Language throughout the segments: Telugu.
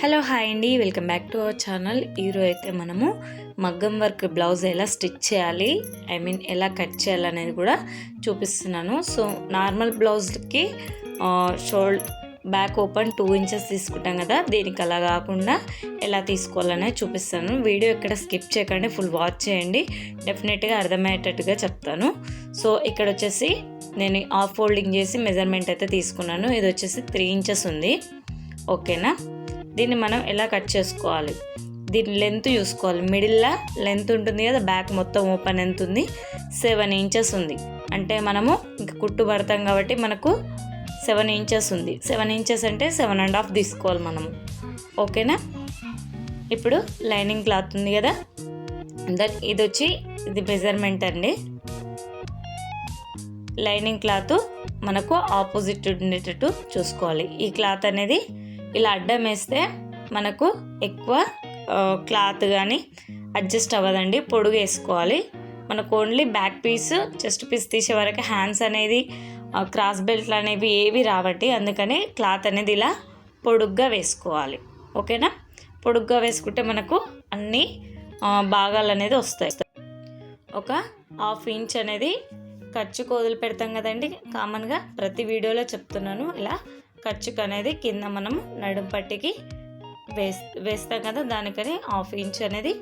హలో హాయ్ అండి, welcome back to our channel. ఈరోజు అయితే మనము మగ్గం వర్క్ బ్లౌజ్ ఎలా స్టిచ్ చేయాలి, ఎలా కట్ చేయాలనేది కూడా చూపిస్తున్నాను. సో నార్మల్ బ్లౌజ్కి బ్యాక్ ఓపెన్ 2 ఇంచెస్ తీసుకుంటాం కదా, దీనికి అలా కాకుండా ఎలా తీసుకోవాలనేది చూపిస్తాను. వీడియో ఎక్కడ స్కిప్ చేయకండి, ఫుల్ వాచ్ చేయండి, డెఫినెట్గా అర్థమయ్యేటట్టుగా చెప్తాను. సో ఇక్కడ వచ్చేసి నేను హాఫ్ ఫోల్డింగ్ చేసి మెజర్మెంట్ అయితే తీసుకున్నాను. ఇది వచ్చేసి 3 ఇంచెస్ ఉంది. ఓకేనా, దీన్ని మనం ఎలా కట్ చేసుకోవాలి, దీని లెంత్ చూసుకోవాలి. మిడిల్లో లెంత్ ఉంటుంది కదా, బ్యాక్ మొత్తం ఓపెన్ ఎంత ఉంది, 7 ఇంచెస్ ఉంది. అంటే మనము ఇంకా కుట్టు పడతాం కాబట్టి మనకు 7 ఇంచెస్ ఉంది. 7 ఇంచెస్ అంటే 7.5 తీసుకోవాలి మనము. ఓకేనా, ఇప్పుడు లైనింగ్ క్లాత్ ఉంది కదా, ఇది మెజర్మెంట్ అండి. లైనింగ్ క్లాత్ మనకు ఆపోజిట్ ఉండేటట్టు చూసుకోవాలి. ఈ క్లాత్ అనేది ఇలా అడ్డం వేస్తే మనకు ఎక్కువ క్లాత్ కానీ అడ్జస్ట్ అవ్వదండి, పొడుగు వేసుకోవాలి. మనకు only back piece, chest piece తీసే వరకు హ్యాండ్స్ అనేది క్రాస్ బెల్ట్లు అనేవి ఏవి రావట్టి, అందుకని క్లాత్ అనేది ఇలా పొడుగ్గా వేసుకోవాలి. ఓకేనా, పొడుగ్గా వేసుకుంటే మనకు అన్ని భాగాలు అనేది వస్తాయి. ఒక 1/2 ఇంచ్ అనేది ఖర్చుకు వదిలి పెడతాం కదండి, కామన్గా ప్రతి వీడియోలో చెప్తున్నాను. ఇలా ఖర్చుకు అనేది కింద మనం నడుం పట్టికి వేస్తాం కదా, దానికని 1/2 ఇంచ్ అనేది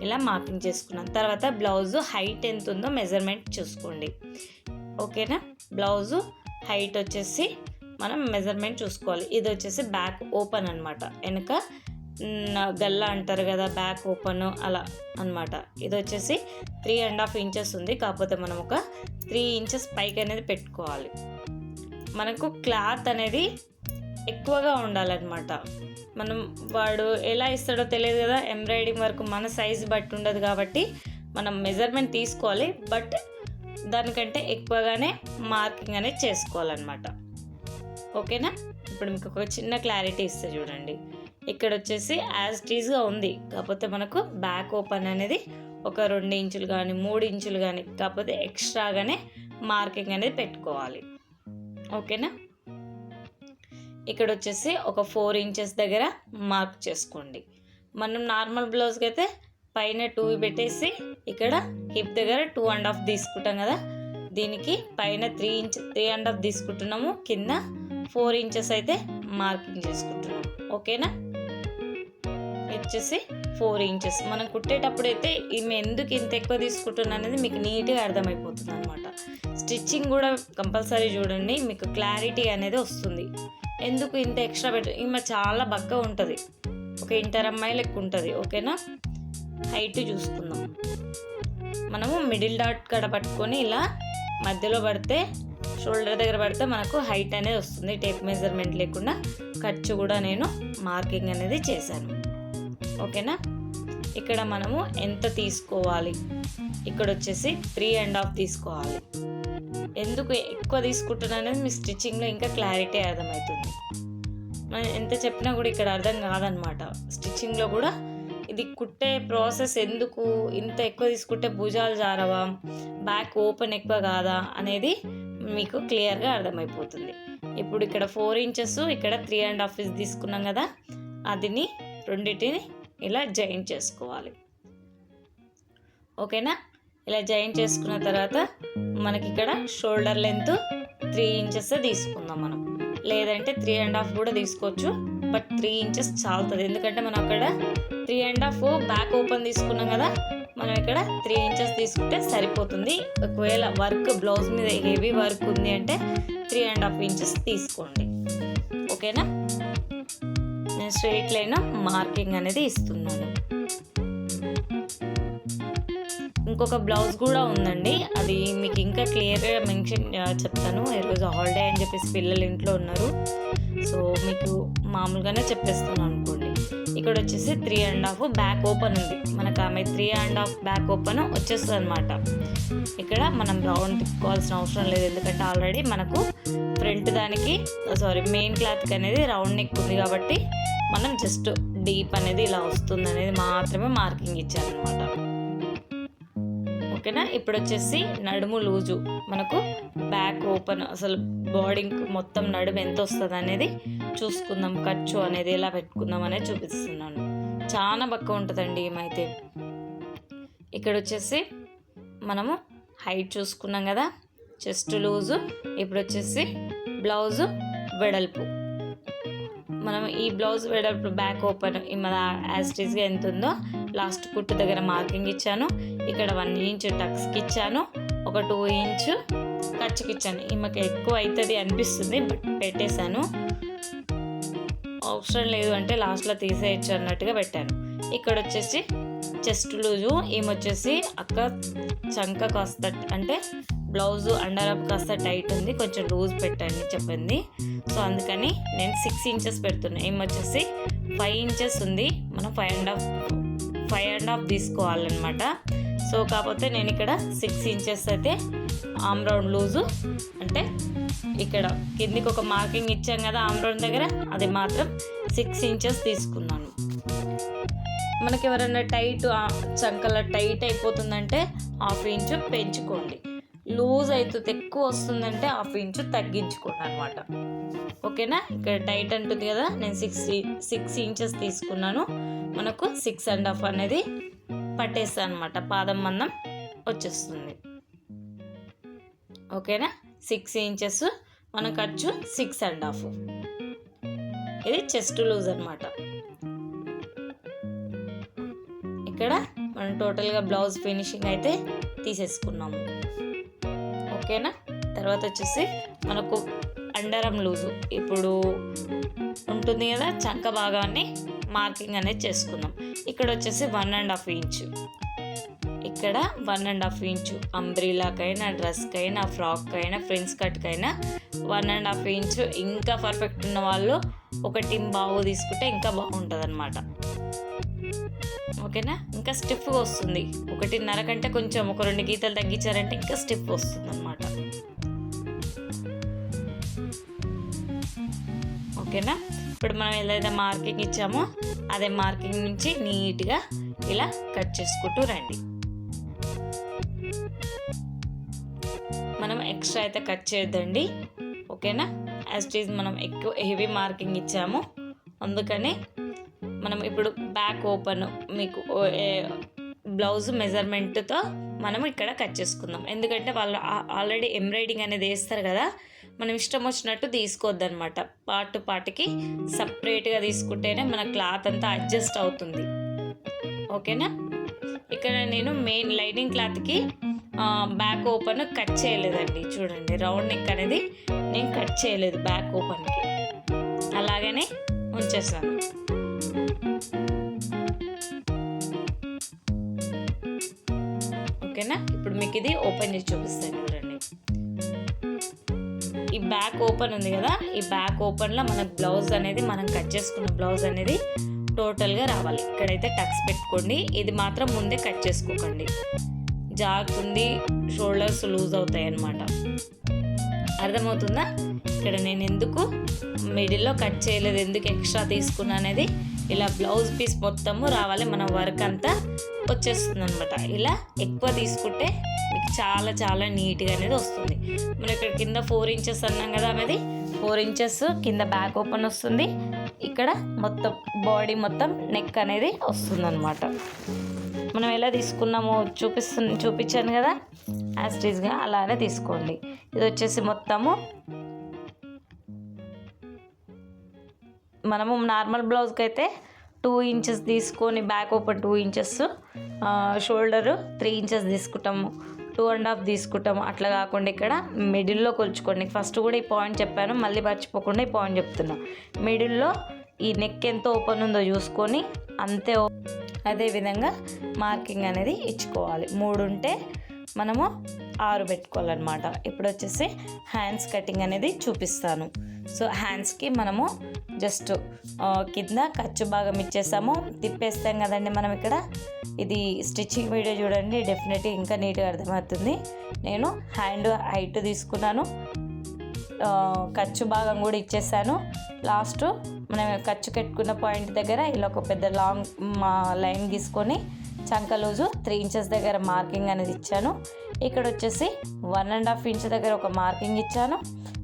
ఇలా మార్కింగ్ చేసుకున్నాం. తర్వాత బ్లౌజు హైట్ ఎంత ఉందో మెజర్మెంట్ చూసుకోండి. ఓకేనా, బ్లౌజు హైట్ వచ్చేసి మనం మెజర్మెంట్ చూసుకోవాలి. ఇది వచ్చేసి బ్యాక్ ఓపెన్ అనమాట, వెనుక గల్లా అంటారు కదా, బ్యాక్ ఓపెన్ అలా అనమాట. ఇది వచ్చేసి 3.5 ఇంచెస్ ఉంది. కాకపోతే మనం ఒక 3 ఇంచెస్ పైకి అనేది పెట్టుకోవాలి. మనకు క్లాత్ అనేది ఎక్కువగా ఉండాలన్నమాట. మనం వాడు ఎలా ఇస్తాడో తెలియదు కదా, ఎంబ్రాయిడింగ్ వర్క్ మన సైజు బట్టి ఉండదు కాబట్టి మనం మెజర్మెంట్ తీసుకోవాలి, బట్ దానికంటే ఎక్కువగానే మార్కింగ్ అనేది చేసుకోవాలన్నమాట. ఓకేనా, ఇప్పుడు మీకు ఒక చిన్న క్లారిటీ ఇస్తే చూడండి. ఇక్కడ వచ్చేసి యాజ్ టీజ్గా ఉంది, కాకపోతే మనకు బ్యాక్ ఓపెన్ అనేది ఒక 2 ఇంచులు కానీ 3 ఇంచులు కానీ, కాకపోతే ఎక్స్ట్రాగానే మార్కింగ్ అనేది పెట్టుకోవాలి. ఓకేనా, ఇక్కడ వచ్చేసి ఒక 4 ఇంచెస్ దగ్గర మార్క్ చేసుకోండి. మనం నార్మల్ బ్లౌజ్కి అయితే పైన 2 పెట్టేసి ఇక్కడ హిప్ దగ్గర 2.5 తీసుకుంటాం కదా, దీనికి పైన 3.5 తీసుకుంటున్నాము, కింద 4 ఇంచెస్ అయితే మార్కింగ్ చేసుకుంటున్నాము. ఓకేనా, వచ్చేసి 4 ఇంచెస్. మనం కుట్టేటప్పుడు అయితే ఈమె ఎందుకు ఇంత ఎక్కువ తీసుకుంటున్నా అనేది మీకు నీట్గా అర్థమైపోతుంది అనమాట. స్టిచ్చింగ్ కూడా కంపల్సరీ చూడండి, మీకు క్లారిటీ అనేది వస్తుంది. ఎందుకు ఇంత ఎక్స్ట్రా ఈమె చాలా బక్క ఉంటుంది, ఒక ఇంటర్ అమ్మాయి లెక్క ఉంటుంది. ఓకేనా, హైట్ చూసుకుందాం. మనము మిడిల్ డాట్ కాడ పట్టుకొని ఇలా మధ్యలో పడితే, షోల్డర్ దగ్గర పడితే మనకు హైట్ అనేది వస్తుంది. టేప్ మెజర్మెంట్ లేకుండా ఖర్చు కూడా నేను మార్కింగ్ అనేది చేశాను. ఓకేనా, ఇక్కడ మనము ఎంత తీసుకోవాలి, ఇక్కడ వచ్చేసి 3.5 తీసుకోవాలి. ఎందుకు ఎక్కువ తీసుకుంటున్నా అనేది మీ స్టిచ్చింగ్లో ఇంకా క్లారిటీ అర్థమవుతుంది. మనం ఎంత చెప్పినా కూడా ఇక్కడ అర్థం కాదనమాట. స్టిచ్చింగ్లో కూడా ఇది కుట్టే ప్రాసెస్ ఎందుకు ఇంత ఎక్కువ తీసుకుంటే భుజాలు జారవా, బ్యాక్ ఓపెన్ ఎక్కువ కాదా అనేది మీకు క్లియర్గా అర్థమైపోతుంది. ఇప్పుడు ఇక్కడ 4 ఇంచెస్, ఇక్కడ 3.5 తీసుకున్నాం కదా, అదిని రెండింటిని ఇలా జాయిన్ చేసుకోవాలి. ఓకేనా, ఇలా జాయిన్ చేసుకున్న తర్వాత మనకి ఇక్కడ షోల్డర్ లెంత్ 3 ఇంచెస్ తీసుకుందాం మనం, లేదంటే 3.5 కూడా తీసుకోవచ్చు, బట్ 3 ఇంచెస్ చాలుతుంది. ఎందుకంటే మనం అక్కడ 3.5 బ్యాక్ ఓపెన్ తీసుకున్నాం కదా, మనం ఇక్కడ 3 ఇంచెస్ తీసుకుంటే సరిపోతుంది. ఒకవేళ వర్క్ బ్లౌజ్ మీద హెవీ వర్క్ ఉంది అంటే 3.5 ఇంచెస్ తీసుకోండి. ఓకేనా, నేను స్ట్రైట్ లైన్ మార్కింగ్ అనేది ఇస్తున్నాను. ఇంకొక బ్లౌజ్ కూడా ఉందండి, అది మీకు ఇంకా క్లియర్గా మెన్షన్ చెప్తాను. ఈరోజు హాలిడే అని చెప్పేసి పిల్లలు ఇంట్లో ఉన్నారు, సో మీకు మామూలుగానే చెప్పేస్తాను అనుకోండి. ఇక్కడ వచ్చేసి 3.5 బ్యాక్ ఓపెన్ ఉంది మనకు, ఆమె 3.5 బ్యాక్ ఓపెన్ వచ్చేస్తుంది అనమాట. ఇక్కడ మనం రౌండ్ తిప్పుకోవాల్సిన అవసరం లేదు, ఎందుకంటే ఆల్రెడీ మనకు ఫ్రంట్ దానికి మెయిన్ క్లాత్కి అనేది రౌండ్ నెక్ ఉంది కాబట్టి మనం జస్ట్ డీప్ అనేది ఇలా వస్తుంది అనేది మాత్రమే మార్కింగ్ ఇచ్చారనమాట. ఓకేనా, ఇప్పుడు వచ్చేసి నడుము లూజు మనకు బ్యాక్ ఓపెన్, అసలు బాడీ మొత్తం నడుము ఎంత వస్తుంది అనేది చూసుకుందాం ఖర్చు అనేది ఎలా పెట్టుకుందాం అనేది చూపిస్తున్నాను. చాలా బక్క ఉంటుందండి ఏమైతే. ఇక్కడ వచ్చేసి మనము హైట్ చూసుకున్నాం కదా, చెస్ట్ లూజు. ఇప్పుడు వచ్చేసి బ్లౌజు వెడల్పు. మనం ఈ బ్లౌజ్ వెడల్పు బ్యాక్ ఓపెన్ మన యాస్టీస్గా ఎంత ఉందో లాస్ట్ కుట్టు దగ్గర మార్కింగ్ ఇచ్చాను. ఇక్కడ 1 ఇంచ్ టక్స్కి ఇచ్చాను, ఒక 2 ఇంచ్ ఖర్చుకి ఇచ్చాను. ఈమెకి ఎక్కువ అవుతుంది అనిపిస్తుంది, బట్ పెట్టేశాను. అవసరం లేదు అంటే లాస్ట్లో తీసేయచ్చు అన్నట్టుగా పెట్టాను. ఇక్కడ వచ్చేసి చెస్ట్ లూజు. వచ్చేసి అక్క చంక కాస్త అంటే బ్లౌజు అండర్ కాస్త టైట్ ఉంది, కొంచెం లూజ్ పెట్టండి చెప్పింది. సో అందుకని నేను 6 ఇంచెస్ పెడుతున్నాను. వచ్చేసి 5 ఇంచెస్ ఉంది, మనం 5.5 తీసుకోవాలన్నమాట. సో కాకపోతే నేను ఇక్కడ 6 ఇంచెస్ అయితే ఆమ్ రౌండ్ లూజు, అంటే ఇక్కడ కిందికి ఒక మార్కింగ్ ఇచ్చాం కదా ఆమ్ రౌండ్ దగ్గర, అది మాత్రం 6 ఇంచెస్ తీసుకున్నాను. మనకి ఎవరైనా టైట్ చంకల టైట్ అయిపోతుందంటే 1/2 ఇంచు పెంచుకోండి. లూజ్ అవుతుంది ఎక్కువ వస్తుందంటే 1/2 ఇంచు తగ్గించుకోండి అనమాట. ఓకేనా. ఇక్కడ టైట్ అంటుంది కదా, నేను 6 ఇంచెస్ తీసుకున్నాను. మనకు 6.5 అనేది పట్టేస్తాను అనమాట, పాదం మందం వచ్చేస్తుంది. ఓకేనా. 6 ఇంచెస్ మన ఖర్చు 6.5. ఇది చెస్ట్ లూజ్ అనమాట. ఇక్కడ మనం టోటల్గా బ్లౌజ్ ఫినిషింగ్ అయితే తీసేసుకున్నాము. ఓకేనా. తర్వాత వచ్చేసి మనకు అండరం లూజు ఇప్పుడు ఉంటుంది కదా, చంక భాగాన్ని మార్కింగ్ అనేది చేసుకుందాం. ఇక్కడ వచ్చేసి 1.5 ఇంచు, ఇక్కడ 1.5 ఇంచు. అంబ్రిలాకైనా, డ్రెస్కైనా, ఫ్రాక్కైనా, ఫ్రిన్స్ కట్కైనా 1.5 ఇంచు. ఇంకా పర్ఫెక్ట్ ఉన్న వాళ్ళు 1.5 తీసుకుంటే ఇంకా బాగుంటుంది అనమాట. ఓకేనా. ఇంకా స్టిఫ్గా వస్తుంది. 1.5 కంటే కొంచెం ఒక 2 గీతలు తగ్గించారంటే ఇంకా స్టిఫ్ వస్తుంది అనమాట. ఓకేనా. ఇప్పుడు మనం ఏదైతే మార్కింగ్ ఇచ్చామో అదే మార్కింగ్ నుంచి నీట్గా ఇలా కట్ చేసుకుంటూ రండి. మనం ఎక్స్ట్రా అయితే కట్ చేయొద్దండి. ఓకేనా. యాజ్ ఇట్ ఈజ్ మనం ఎక్కువ హెవీ మార్కింగ్ ఇచ్చాము, అందుకని మనం ఇప్పుడు బ్యాక్ ఓపెన్ మీకు బ్లౌజ్ మెజర్మెంట్తో మనం ఇక్కడ కట్ చేసుకుందాం. ఎందుకంటే వాళ్ళు ఆల్రెడీ ఎంబ్రాయిడింగ్ అనేది వేస్తారు కదా, మనం ఇష్టం వచ్చినట్టు తీసుకోవద్దు అనమాట. పార్ట్కి సపరేట్గా తీసుకుంటేనే మన క్లాత్ అంతా అడ్జస్ట్ అవుతుంది. ఓకేనా. ఇక్కడ నేను మెయిన్ లైనింగ్ క్లాత్కి బ్యాక్ ఓపెన్ కట్ చేయలేదండి. చూడండి, రౌండ్ నెక్ అనేది నేను కట్ చేయలేదు బ్యాక్ ఓపెన్కి, అలాగనే ఉంచేసాను. ఓకేనా. ఇప్పుడు మీకు ఇది ఓపెన్ చేసి చూపిస్తాను చూడండి. ఈ బ్యాక్ ఓపెన్ ఉంది కదా, ఈ బ్యాక్ ఓపెన్లో మనకు బ్లౌజ్ అనేది మనం కట్ చేసుకున్న బ్లౌజ్ అనేది టోటల్గా రావాలి. ఇక్కడైతే టక్స్ పెట్టుకోండి, ఇది మాత్రం ముందే కట్ చేసుకోకండి, జారుతుంది, షోల్డర్స్ లూజ్ అవుతాయి అన్నమాట. అర్థమవుతుందా. ఇక్కడ నేను ఎందుకు మిడిల్లో కట్ చేయలేదు, ఎందుకు ఎక్స్ట్రా తీసుకున్నా అనేది, ఇలా బ్లౌజ్ పీస్ మొత్తము రావాలి, మన వర్క్ అంతా వచ్చేస్తుంది అనమాట. ఇలా ఎక్కువ తీసుకుంటే మీకు చాలా చాలా నీట్గా అనేది వస్తుంది. మనం ఇక్కడ కింద 4 ఇంచెస్ అన్నాం కదా, అనేది 4 ఇంచెస్ కింద బ్యాక్ ఓపెన్ వస్తుంది. ఇక్కడ మొత్తం బాడీ మొత్తం నెక్ అనేది వస్తుంది అనమాట. మనం ఎలా తీసుకున్నామో చూపించాను కదా, యాస్టీస్గా అలానే తీసుకోండి. ఇది వచ్చేసి మొత్తము మనము నార్మల్ బ్లౌజ్కి అయితే 2 ఇంచెస్ తీసుకొని back open 2 inches, shoulder 3 inches తీసుకుంటాము, 2.5 తీసుకుంటాము. అట్లా కాకుండా ఇక్కడ మిడిల్లో కొలుచుకోండి. ఫస్ట్ కూడా ఈ పాయింట్ చెప్పాను, మళ్ళీ మర్చిపోకుండా ఈ పాయింట్ చెప్తున్నా. మిడిల్లో ఈ నెక్ ఎంత ఓపెన్ ఉందో చూసుకొని అంతే అదేవిధంగా మార్కింగ్ అనేది ఇచ్చుకోవాలి. 3 ఉంటే మనము 6 పెట్టుకోవాలన్నమాట. ఇప్పుడు వచ్చేసి హ్యాండ్స్ కటింగ్ అనేది చూపిస్తాను. సో హ్యాండ్స్కి మనము జస్ట్ కింద ఖర్చు భాగం ఇచ్చేసాము, తిప్పేస్తాం కదండి మనం. ఇక్కడ ఇది స్టిచ్చింగ్ వీడియో చూడండి, డెఫినెట్గా ఇంకా నీట్గా అర్థమవుతుంది. నేను హ్యాండ్ హైట్ తీసుకున్నాను, ఖర్చు భాగం కూడా ఇచ్చేసాను. లాస్ట్ మనం ఖర్చు కట్టుకున్న పాయింట్ దగ్గర ఇలా ఒక పెద్ద లాంగ్ లైన్ గీసుకొని చంక లూజు 3 ఇంచెస్ దగ్గర మార్కింగ్ అనేది ఇచ్చాను. ఇక్కడ వచ్చేసి 1.5 ఇంచ్ దగ్గర ఒక మార్కింగ్ ఇచ్చాను.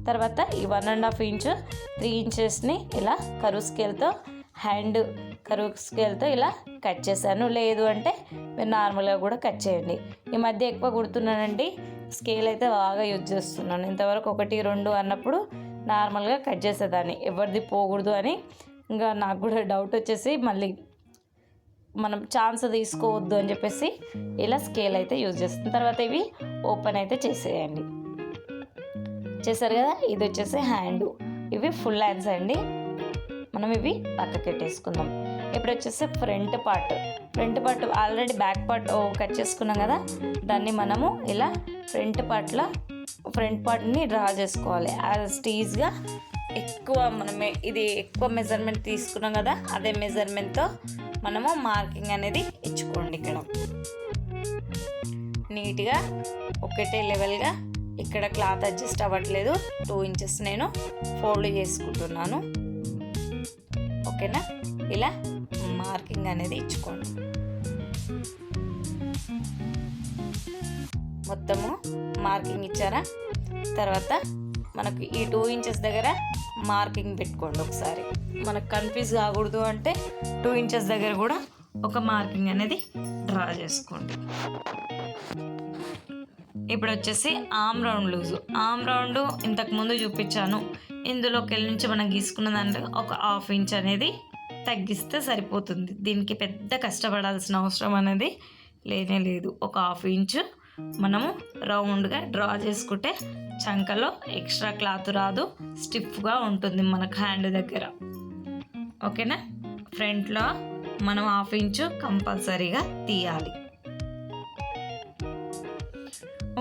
తర్వాత ఈ 1.5 ఇంచ్ 3 ఇంచెస్ని ఇలా కరువు స్కేల్తో కరువు స్కేల్తో ఇలా కట్ చేశాను. లేదు అంటే మీరు నార్మల్గా కూడా కట్ చేయండి. ఈ మధ్య ఎక్కువ కుడుతున్నానండి, స్కేల్ అయితే బాగా యూజ్ చేస్తున్నాను. ఇంతవరకు 1, 2 అన్నప్పుడు నార్మల్గా కట్ చేసేదాన్ని, ఎవరిది పోకూడదు అని. ఇంకా నాకు కూడా డౌట్ వచ్చేసి మళ్ళీ మనం ఛాన్స్ తీసుకోవద్దు అని చెప్పేసి ఇలా స్కేల్ అయితే యూజ్ చేస్తుంది. తర్వాత ఇవి ఓపెన్ అయితే చేసేయండి. చేశారు కదా, ఇది వచ్చేసి హ్యాండ్, ఇవి ఫుల్ హ్యాండ్స్ అండి. మనం ఇవి పక్కకి పెట్టేసుకుందాం. ఇప్పుడు వచ్చేసి front part already back part cut చేసుకున్నాం కదా, దాన్ని మనము ఇలా ఫ్రంట్ పార్ట్ని డ్రా చేసుకోవాలి. యాజ్ టీజ్గా ఇది ఎక్కువ మెజర్మెంట్ తీసుకున్నాం కదా, అదే మెజర్మెంట్తో మనము మార్కింగ్ అనేది ఇచ్చుకోండి. ఇక్కడ నీట్గా ఒకటే లెవెల్గా, ఇక్కడ క్లాత్ అడ్జస్ట్ అవ్వట్లేదు, 2 ఇంచెస్ నేను ఫోల్డ్ చేసుకుంటున్నాను. ఓకేనా, ఇలా మార్కింగ్ అనేది ఇచ్చుకోండి. మొత్తము మార్కింగ్ ఇచ్చారా, తర్వాత మనకు ఈ 2 ఇంచెస్ దగ్గర మార్కింగ్ పెట్టుకోండి. ఒకసారి మనకు కన్ఫ్యూజ్ కాకూడదు అంటే 2 ఇంచెస్ దగ్గర కూడా ఒక మార్కింగ్ అనేది డ్రా చేసుకోండి. ఇప్పుడు వచ్చేసి arm round loose. Arm round ఇంతకుముందు చూపించాను. ఇందులోకి వెళ్ళి నుంచి మనం గీసుకున్న దాంట్లో ఒక 1/2 ఇంచ్ అనేది తగ్గిస్తే సరిపోతుంది. దీనికి పెద్ద కష్టపడాల్సిన అవసరం అనేది లేనే లేదు. ఒక 1/2 ఇంచ్ మనము రౌండ్గా డ్రా చేసుకుంటే చంకలో ఎక్స్ట్రా క్లాత్ రాదు, స్టిఫ్గా ఉంటుంది మనకు హ్యాండ్ దగ్గర. ఓకేనా, ఫ్రంట్లో మనం 1/2 ఇంచ్ కంపల్సరీగా తీయాలి.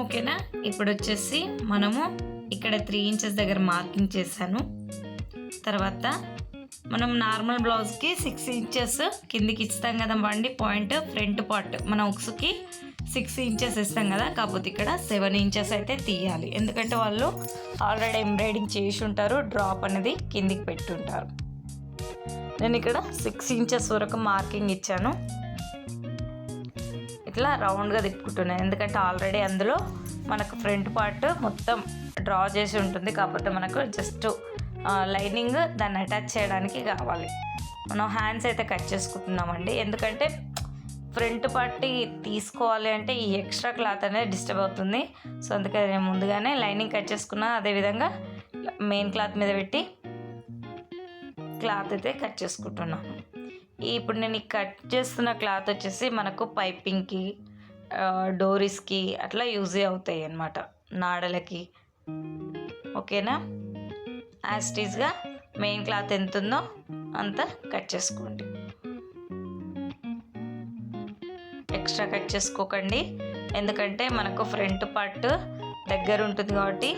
ఓకేనా, ఇప్పుడు వచ్చేసి మనము ఇక్కడ 3 ఇంచెస్ దగ్గర మార్కింగ్ చేశాను. తర్వాత మనం నార్మల్ బ్లౌజ్కి 6 ఇంచెస్ కిందికి ఇస్తాం కదా బండి పాయింట్, ఫ్రంట్ పార్ట్ మన ఉక్స్కి 6 ఇంచెస్ ఇస్తాం కదా, కాకపోతే ఇక్కడ 7 ఇంచెస్ అయితే తీయాలి. ఎందుకంటే వాళ్ళు ఆల్రెడీ ఎంబ్రాయిడింగ్ చేసి ఉంటారు, డ్రాప్ అనేది కిందికి పెట్టుంటారు. నేను ఇక్కడ 6 ఇంచెస్ వరకు మార్కింగ్ ఇచ్చాను. ఇట్లా రౌండ్గా తిప్పుకుంటున్నాను, ఎందుకంటే ఆల్రెడీ అందులో మనకు ఫ్రంట్ పార్ట్ మొత్తం డ్రా చేసి ఉంటుంది. కాకపోతే మనకు జస్ట్ లైనింగ్ దాన్ని అటాచ్ చేయడానికి కావాలి. మనం హ్యాండ్స్ అయితే కట్ చేసుకుంటున్నామండి, ఎందుకంటే ఫ్రంట్ పార్ట్ తీసుకోవాలి అంటే ఈ ఎక్స్ట్రా క్లాత్ అనేది డిస్టర్బ్ అవుతుంది. సో అందుకని నేను ముందుగానే లైనింగ్ కట్ చేసుకున్నా, అదేవిధంగా మెయిన్ క్లాత్ మీద పెట్టి క్లాత్ అయితే కట్ చేసుకుంటున్నాను. ఇప్పుడు నేను కట్ చేస్తున్న క్లాత్ వచ్చేసి మనకు పైపింగ్కి, డోరీస్కి అట్లా యూజ్ అవుతాయి అన్నమాట, నాడలకి. ఓకేనా, యాజ్ టీజ్గా మెయిన్ క్లాత్ ఎంత ఉందో అంత కట్ చేసుకోండి. ఎక్స్ట్రా కట్ చేసుకోకండి, ఎందుకంటే మనకు ఫ్రంట్ పార్ట్ దగ్గర ఉంటుంది కాబట్టి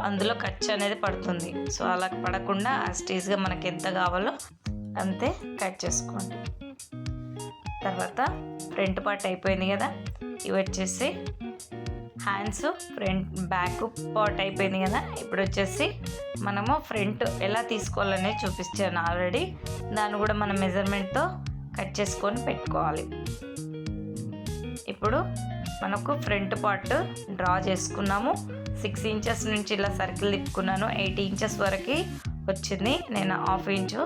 అందులో ఖర్చు అనేది పడుతుంది. సో అలా పడకుండా యాజ్ టీజ్గా మనకి ఎంత కావాలో అంతే కట్ చేసుకోండి. తర్వాత ఫ్రంట్ పార్ట్ అయిపోయింది కదా, ఇవి వచ్చేసి హ్యాండ్స్, ఫ్రంట్ బ్యాక్ పార్ట్ అయిపోయింది కదా. ఇప్పుడు వచ్చేసి మనము ఫ్రంట్ ఎలా తీసుకోవాలనేది చూపించాను ఆల్రెడీ, దాన్ని కూడా మనం మెజర్మెంట్తో కట్ చేసుకొని పెట్టుకోవాలి. ఇప్పుడు మనకు ఫ్రంట్ పార్ట్ డ్రా చేసుకున్నాము. 6 ఇంచెస్ నుంచి ఇలా సర్కిల్ తిప్పుకున్నాను, 8 ఇంచెస్ వరకు వచ్చింది. నేను 1/2 ఇంచు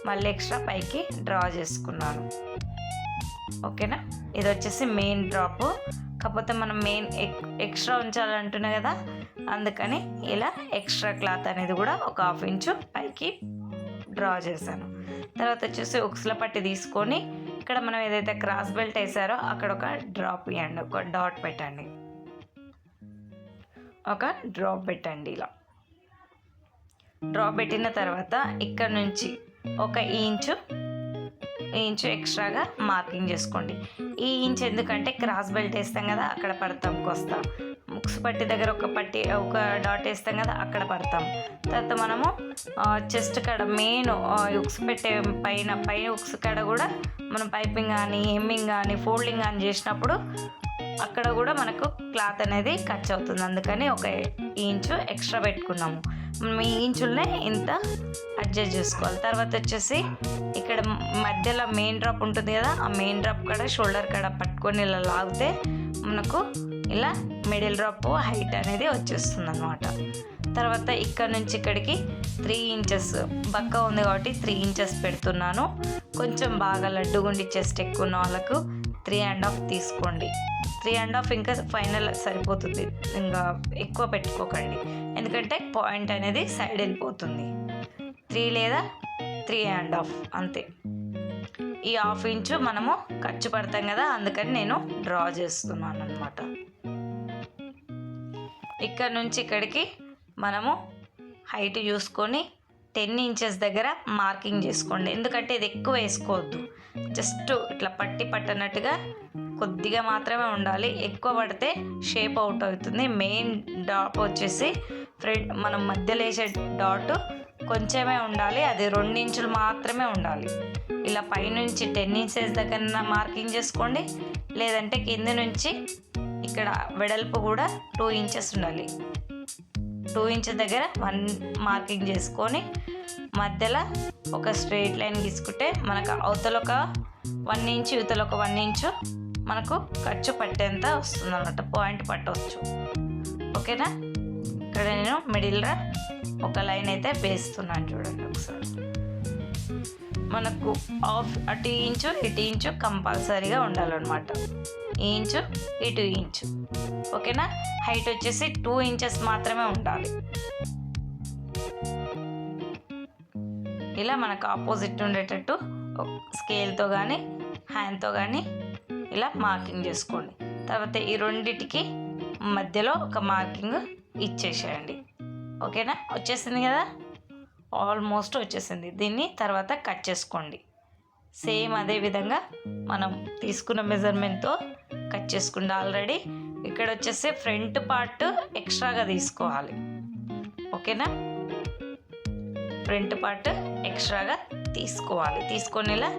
మళ్ళీ ఎక్స్ట్రా పైకి డ్రా చేసుకున్నాను. ఓకేనా, ఇది వచ్చేసి మెయిన్ డ్రాప్. కాకపోతే మనం మెయిన్ ఎక్స్ట్రా ఉంచాలంటున్నా కదా, అందుకని ఇలా ఎక్స్ట్రా క్లాత్ అనేది కూడా ఒక 1/2 ఇంచు పైకి డ్రా చేశాను. తర్వాత వచ్చేసి ఉక్స్ల పట్టి తీసుకొని ఇక్కడ మనం ఏదైతే క్రాస్ బెల్ట్ వేసారో అక్కడ ఒక డ్రాప్ ఇవ్వండి, ఒక డాట్ పెట్టండి, ఒక డ్రాప్ పెట్టండి. ఇలా డ్రాప్ పెట్టిన తర్వాత ఇక్కడ నుంచి ఒక ఇంచు ఎక్స్ట్రాగా మార్కింగ్ చేసుకోండి. ఈ ఇంచ్ ఎందుకంటే క్రాస్ బెల్ట్ వేస్తాం కదా, అక్కడ పడతాం కొస్తా. ముక్స్ పట్టి దగ్గర ఒక డాట్ వేస్తాం కదా, అక్కడ పడతాం. తర్వాత మనము చెస్ట్ కాడ మెయిన్ ఉక్స్ పెట్టే పైన ఉక్స్ కాడ కూడా మనం పైపింగ్ కానీ, హెమ్మింగ్ కానీ, ఫోల్డింగ్ కానీ చేసినప్పుడు అక్కడ కూడా మనకు క్లాత్ అనేది కట్ అవుతుంది. అందుకని ఒక ఇంచు ఎక్స్ట్రా పెట్టుకున్నాము. మనం ఈ ఇంచులనే ఇంత అడ్జస్ట్ చేసుకోవాలి. తర్వాత వచ్చేసి ఇక్కడ మధ్యలో మెయిన్ డ్రాప్ ఉంటుంది కదా, ఆ మెయిన్ డ్రాప్ కాడ షోల్డర్ కాడ పట్టుకొని ఇలా లాగితే మనకు ఇలా మిడిల్ డ్రాప్ హైట్ అనేది వచ్చేస్తుంది అన్నమాట. తర్వాత ఇక్కడ నుంచి ఇక్కడికి 3 ఇంచెస్ బక్క ఉంది కాబట్టి 3 ఇంచెస్ పెడుతున్నాను. కొంచెం బాగా లడ్డుగుండి చెస్ట్ ఎక్కువ ఉన్న వాళ్ళకు 3.5 తీసుకోండి. 3.5 ఇంకా ఫైనల్ సరిపోతుంది, ఇంకా ఎక్కువ పెట్టుకోకండి, ఎందుకంటే పాయింట్ అనేది సైడ్ వెళ్ళిపోతుంది. 3 లేదా 3.5 అంతే. ఈ 1/2 ఇంచు మనము ఖర్చు పడతాం కదా, అందుకని నేను డ్రా చేస్తున్నాను అన్నమాట. ఇక్కడ నుంచి ఇక్కడికి మనము హైట్ చూసుకొని 10 ఇంచెస్ దగ్గర మార్కింగ్ చేసుకోండి. ఎందుకంటే ఇది ఎక్కువ వేసుకోవద్దు, జస్ట్ ఇట్లా పట్టనట్టుగా కొద్దిగా మాత్రమే ఉండాలి. ఎక్కువ పడితే షేప్ అవుట్ అవుతుంది. మెయిన్ డాట్ వచ్చేసి ఫ్రంట్ మనం మధ్యలో వేసే డాట్ కొంచెమే ఉండాలి, అది 2 ఇంచులు మాత్రమే ఉండాలి. ఇలా పైనుంచి 10 ఇంచెస్ దగ్గర మార్కింగ్ చేసుకోండి, లేదంటే కింద నుంచి ఇక్కడ వెడల్పు కూడా 2 ఇంచెస్ ఉండాలి. 2 ఇంచెస్ దగ్గర 1 మార్కింగ్ చేసుకొని మధ్యలో ఒక స్ట్రెయిట్ లైన్ గీసుకుంటే మనకు అవతల ఒక 1 ఇంచు ఇవతల ఒక 1 ఇంచు మనకు ఖర్చు పట్టేంత వస్తుంది అన్నమాట, పాయింట్ పట్టవచ్చు. ఓకేనా? ఇక్కడ నేను మిడిల్లో ఒక లైన్ అయితే వేస్తున్నాను, చూడండి ఒకసారి. మనకు అటు ఇంచు ఇటు ఇంచు కంపల్సరీగా ఉండాలన్నమాట, ఈ ఇంచు ఇటు ఇంచు. ఓకేనా? హైట్ వచ్చేసి 2 ఇంచెస్ మాత్రమే ఉండాలి. ఇలా మనకు ఆపోజిట్ ఉండేటట్టు స్కేల్తో కానీ హ్యాండ్తో కానీ ఇలా మార్కింగ్ చేసుకోండి. తర్వాత ఈ రెండిటికి మధ్యలో ఒక మార్కింగ్ ఇచ్చేసేయండి. ఓకేనా? వచ్చేసింది కదా, ఆల్మోస్ట్ వచ్చేసింది. దీన్ని తర్వాత కట్ చేసుకోండి. సేమ్ అదే విధంగా మనం తీసుకున్న మెజర్మెంట్తో కట్ చేసుకోండి. ఆల్రెడీ ఇక్కడ వచ్చేసి ఫ్రంట్ పార్ట్ ఎక్స్ట్రాగా తీసుకోవాలి. ఓకేనా? ఫ్రంట్ పార్ట్ ఎక్స్ట్రాగా తీసుకోవాలి. తీసుకొని ఇలా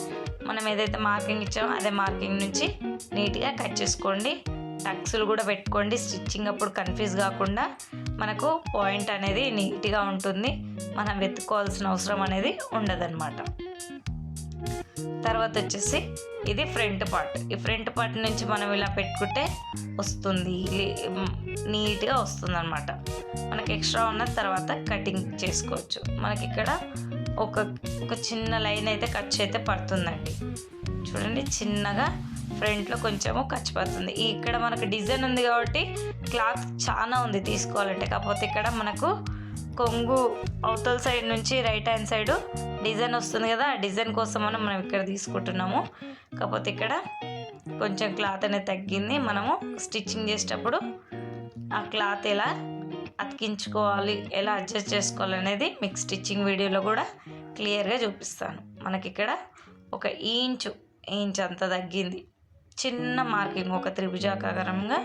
మనం ఏదైతే మార్కింగ్ ఇచ్చామో అదే మార్కింగ్ నుంచి నీట్గా కట్ చేసుకోండి. టక్స్లు కూడా పెట్టుకోండి, స్టిచ్చింగ్ అప్పుడు కన్ఫ్యూజ్ కాకుండా మనకు పాయింట్ అనేది నీట్గా ఉంటుంది, మనం వెతుక్కోవాల్సిన అవసరం అనేది ఉండదన్నమాట. తర్వాత వచ్చేసి ఇది ఫ్రంట్ పార్ట్. ఈ ఫ్రంట్ పార్ట్ నుంచి మనం ఇలా పెట్టుకుంటే వస్తుంది, నీట్గా వస్తుంది అనమాట. మనకి ఎక్స్ట్రా ఉన్న తర్వాత కటింగ్ చేసుకోవచ్చు. మనకి ఇక్కడ ఒక చిన్న లైన్ అయితే ఖర్చు అయితే పడుతుందండి, చూడండి. చిన్నగా ఫ్రంట్లో కొంచెము ఖర్చు పడుతుంది. ఇక్కడ మనకు డిజైన్ ఉంది కాబట్టి క్లాత్ చాలా ఉంది తీసుకోవాలంటే. కాకపోతే ఇక్కడ మనకు కొంగు అవతల సైడ్ నుంచి రైట్ హ్యాండ్ సైడు డిజైన్ వస్తుంది కదా, ఆ డిజైన్ కోసం మనం ఇక్కడ తీసుకుంటున్నాము. కాకపోతే ఇక్కడ కొంచెం క్లాత్ అనేది తగ్గింది. మనము స్టిచ్చింగ్ చేసేటప్పుడు ఆ క్లాత్ ఎలా అతికించుకోవాలి, ఎలా అడ్జస్ట్ చేసుకోవాలి అనేది మీకు స్టిచ్చింగ్ వీడియోలో కూడా క్లియర్గా చూపిస్తాను. మనకి ఇక్కడ ఒక ఇంచ్ అంత తగ్గింది, చిన్న మార్కింగ్ ఒక త్రిభుజాకారంగా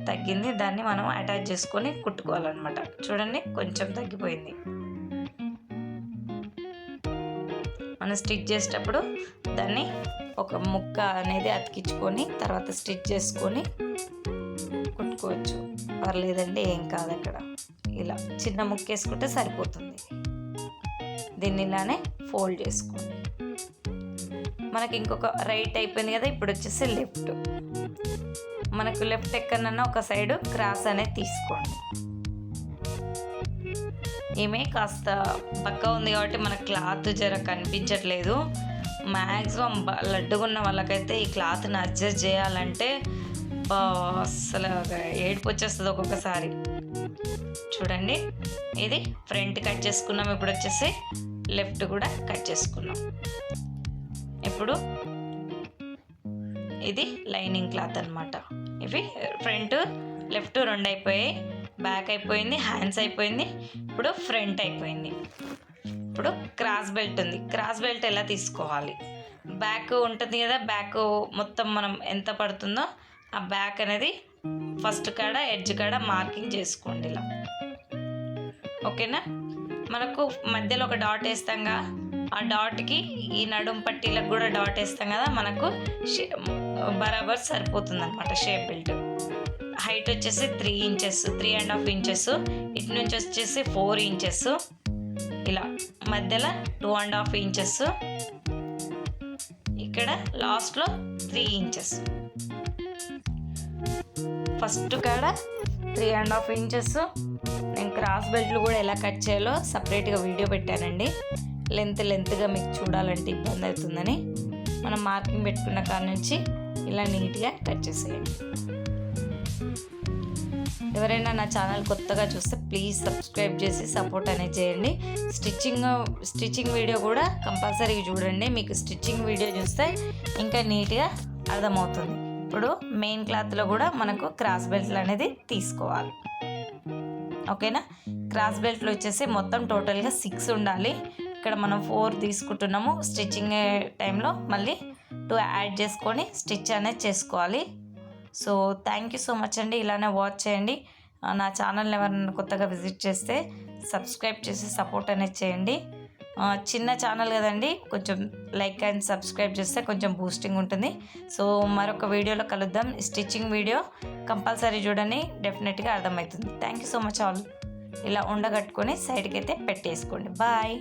తగ్గింది. దాన్ని మనం అటాచ్ చేసుకొని కుట్టుకోవాలన్నమాట. చూడండి, కొంచెం తగ్గిపోయింది. మనం స్టిచ్ చేసేటప్పుడు దాన్ని ఒక ముక్క అనేది అతికించుకొని తర్వాత స్టిచ్ చేసుకొని కుట్టుకోవచ్చు, పర్లేదండి, ఏం కాదు. అక్కడ ఇలా చిన్న ముక్క వేసుకుంటే సరిపోతుంది. దీన్ని ఇలానే ఫోల్డ్ చేసుకోండి. మనకి ఇంకొక రైట్ అయిపోయింది కదా, ఇప్పుడు వచ్చేసి లెఫ్ట్. మనకు లెఫ్ట్ ఎక్కడన్నా ఒక సైడు క్రాస్ అనేది తీసుకోండి. ఈమె కాస్త పక్క ఉంది కాబట్టి మన క్లాత్ జర కనిపించట్లేదు. మ్యాక్సిమం లడ్డుగా ఉన్న వాళ్ళకైతే ఈ క్లాత్ని అడ్జస్ట్ చేయాలంటే అసలు ఏడుపు వచ్చేస్తుంది ఒక్కొక్కసారి. చూడండి, ఇది ఫ్రంట్ కట్ చేసుకున్నాం. ఇప్పుడు వచ్చేసి లెఫ్ట్ కూడా కట్ చేసుకున్నాం. ఇప్పుడు ఇది లైనింగ్ క్లాత్ అనమాట. ఇవి ఫ్రంట్ లెఫ్ట్ 2 అయిపోయాయి, బ్యాక్ అయిపోయింది, హ్యాండ్స్ అయిపోయింది, ఇప్పుడు ఫ్రంట్ అయిపోయింది. ఇప్పుడు క్రాస్ బెల్ట్ ఉంది. క్రాస్ బెల్ట్ ఎలా తీసుకోవాలి? బ్యాక్ ఉంటుంది కదా, బ్యాక్ మొత్తం మనం ఎంత పడుతుందో ఆ బ్యాక్ అనేది ఫస్ట్ కాడ ఎడ్జ్ కాడ మార్కింగ్ చేసుకోండి ఇలా. ఓకేనా? మనకు మధ్యలో ఒక డాట్ వేస్తాంగా, ఆ డాట్కి ఈ నడుం పట్టీలకు కూడా డాట్ వేస్తాం కదా, మనకు బరాబర్ సరిపోతుంది అనమాట షేప్ బెల్ట్. హైట్ వచ్చేసి 3 ఇంచెస్, 3.5 ఇంచెస్, ఇటు నుంచి వచ్చేసి 4 ఇంచెస్, ఇలా మధ్యలో 2.5 ఇంచెస్, ఇక్కడ లాస్ట్లో 3 ఇంచెస్. ఫస్ట్ కాడ 3.5 ఇంచెస్ నేను క్రాస్ బెల్ట్లు కూడా ఎలా కట్ చేయాలో సపరేట్గా వీడియో పెట్టానండి. లెంత్గా మీకు చూడాలంటే ఇబ్బంది అవుతుందని మనం మార్కింగ్ పెట్టుకున్న కాడ నుంచి ఇలా నీట్గా కట్ చేసేయండి. ఎవరైనా నా ఛానల్ కొత్తగా చూస్తే ప్లీజ్ సబ్స్క్రైబ్ చేసి సపోర్ట్ అనేది చేయండి. స్టిచ్చింగ్ వీడియో కూడా కంపల్సరీగా చూడండి. మీకు స్టిచ్చింగ్ వీడియో చూస్తే ఇంకా నీట్గా అర్థమవుతుంది. ఇప్పుడు మెయిన్ క్లాత్లో కూడా మనకు క్రాస్ బెల్ట్లు అనేది తీసుకోవాలి. ఓకేనా? క్రాస్ బెల్ట్లు వచ్చేసి మొత్తం టోటల్గా 6 ఉండాలి. ఇక్కడ మనం 4 తీసుకుంటున్నాము. స్టిచ్చింగ్ టైంలో మళ్ళీ 2 యాడ్ చేసుకొని స్టిచ్ అనేది చేసుకోవాలి. So thank you so much అండి. ఇలానే వాచ్ చేయండి. నా ఛానల్ని ఎవరైనా కొత్తగా విజిట్ చేస్తే సబ్స్క్రైబ్ చేసి సపోర్ట్ అనేది చేయండి. చిన్న ఛానల్ కదండి, కొంచెం లైక్ అండ్ సబ్స్క్రైబ్ చేస్తే కొంచెం బూస్టింగ్ ఉంటుంది. సో మరొక వీడియోలో కలుద్దాం. స్టిచ్చింగ్ వీడియో కంపల్సరీ చూడండి, డెఫినెట్గా అర్థమవుతుంది. Thank you so much all. ఇలా ఉండగట్టుకొని సైడ్కి అయితే పెట్టేసుకోండి. బాయ్.